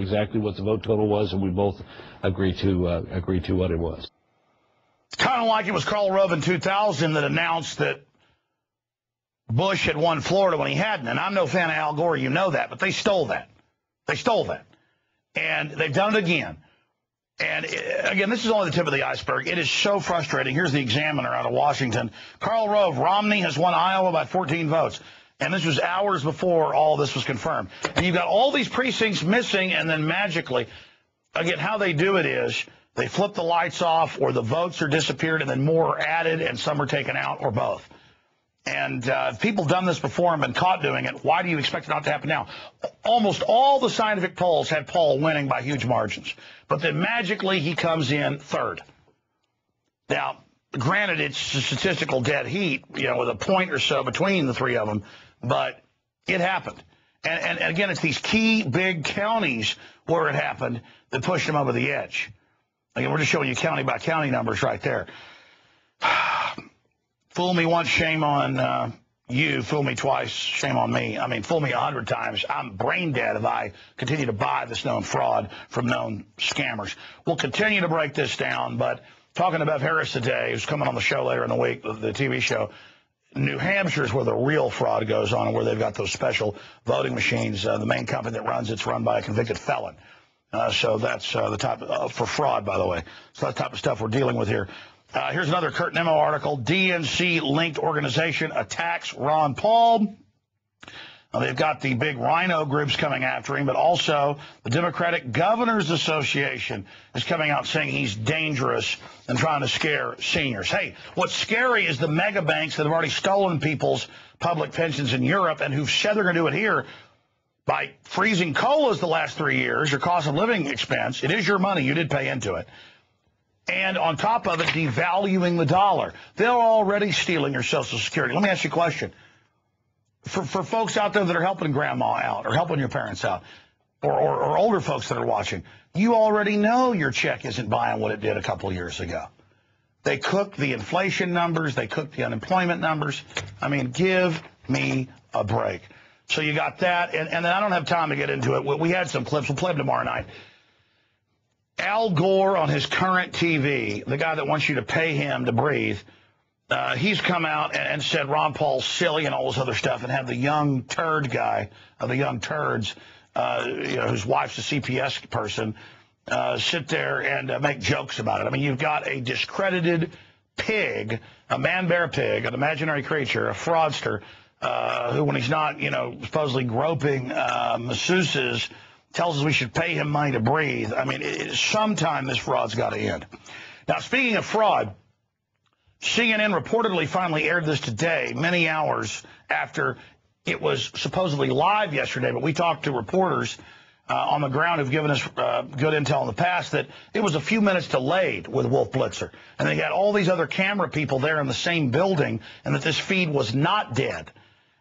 exactly what the vote total was, and we both agreed to what it was. It's kind of like it was Karl Rove in 2000 that announced that Bush had won Florida when he hadn't. And I'm no fan of Al Gore, you know that, but they stole that. They stole that. And they've done it again. And again, this is only the tip of the iceberg. It is so frustrating. Here's the Examiner out of Washington. Karl Rove, Romney has won Iowa by 14 votes. And this was hours before all this was confirmed. And you've got all these precincts missing, and then magically, again, how they do it is they flip the lights off, or the votes are disappeared, and then more are added, and some are taken out, or both. And if people done this before and been caught doing it, why do you expect it not to happen now? Almost all the scientific polls had Paul winning by huge margins. But then magically he comes in third. Now, granted, it's a statistical dead heat, you know, with a point or so between the three of them, but it happened. And again, it's these key big counties where it happened that pushed him over the edge. Again, we're just showing you county by county numbers right there. Fool me once, shame on you. Fool me twice, shame on me. I mean, fool me 100 times. I'm brain dead if I continue to buy this known fraud from known scammers. We'll continue to break this down, but talking to Bev Harris today, who's coming on the show later in the week, the TV show, New Hampshire is where the real fraud goes on, and where they've got those special voting machines. The main company that runs it's run by a convicted felon. So that's the type of, for fraud, by the way. So that type of stuff we're dealing with here. Here's another Kurt Nimmo article. DNC-linked organization attacks Ron Paul. They've got the big rhino groups coming after him, but also the Democratic Governors Association is coming out saying he's dangerous and trying to scare seniors. Hey, what's scary is the mega banks that have already stolen people's public pensions in Europe and who've said they're going to do it here by freezing COLAs the last 3 years, your cost of living expense. It is your money. You did pay into it. And on top of it, devaluing the dollar. They're already stealing your Social Security. Let me ask you a question. For folks out there that are helping grandma out or helping your parents out, or older folks that are watching, you already know your check isn't buying what it did a couple of years ago. They cooked the inflation numbers. They cooked the unemployment numbers. I mean, give me a break. So you got that. And then I don't have time to get into it. We had some clips. We'll play them tomorrow night. Al Gore on his current TV, the guy that wants you to pay him to breathe, he's come out and said Ron Paul's silly and all this other stuff, and had the young turd guy, the young turds, you know, whose wife's a CPS person, sit there and make jokes about it. I mean, you've got a discredited pig, a man-bear pig, an imaginary creature, a fraudster, who, when he's not, you know, supposedly groping masseuses, tells us we should pay him money to breathe. I mean, sometime this fraud's got to end. Now, speaking of fraud, CNN reportedly finally aired this today, many hours after it was supposedly live yesterday, but we talked to reporters on the ground who've given us good intel in the past that it was a few minutes delayed with Wolf Blitzer. And they had all these other camera people there in the same building, and that this feed was not dead.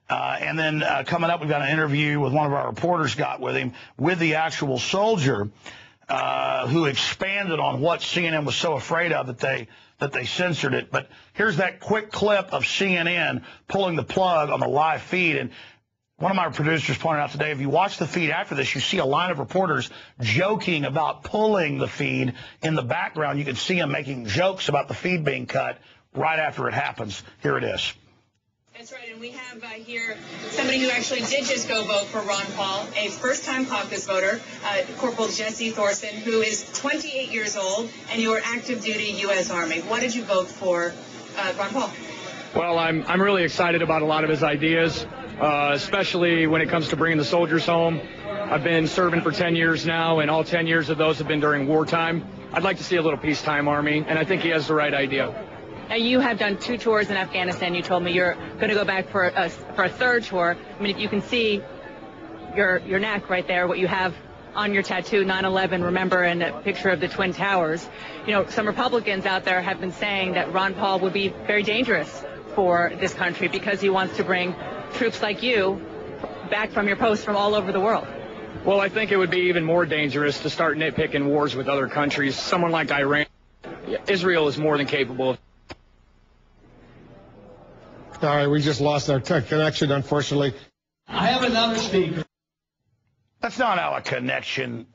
And then coming up, we've got an interview with one of our reporters got with him, with the actual soldier who expanded on what CNN was so afraid of that they censored it. But here's that quick clip of CNN pulling the plug on the live feed. And one of my producers pointed out today, if you watch the feed after this, you see a line of reporters joking about pulling the feed. In the background, you can see them making jokes about the feed being cut right after it happens. Here it is. That's right, and we have here somebody who actually did just go vote for Ron Paul, a first-time caucus voter, Corporal Jesse Thorson, who is 28 years old, and you are active-duty U.S. Army. Why did you vote for Ron Paul? Well, I'm really excited about a lot of his ideas, especially when it comes to bringing the soldiers home. I've been serving for 10 years now, and all 10 years of those have been during wartime. I'd like to see a little peacetime Army, and I think he has the right idea. Now, you have done 2 tours in Afghanistan. You told me you're going to go back for a third tour. I mean, if you can see your neck right there, what you have on your tattoo, 9/11, remember, and a picture of the Twin Towers. You know, some Republicans out there have been saying that Ron Paul would be very dangerous for this country because he wants to bring troops like you back from your post from all over the world. Well, I think it would be even more dangerous to start nitpicking wars with other countries. Someone like Iran, Israel is more than capable of. All right, we just lost our connection, unfortunately. I have another speaker. That's not how a connection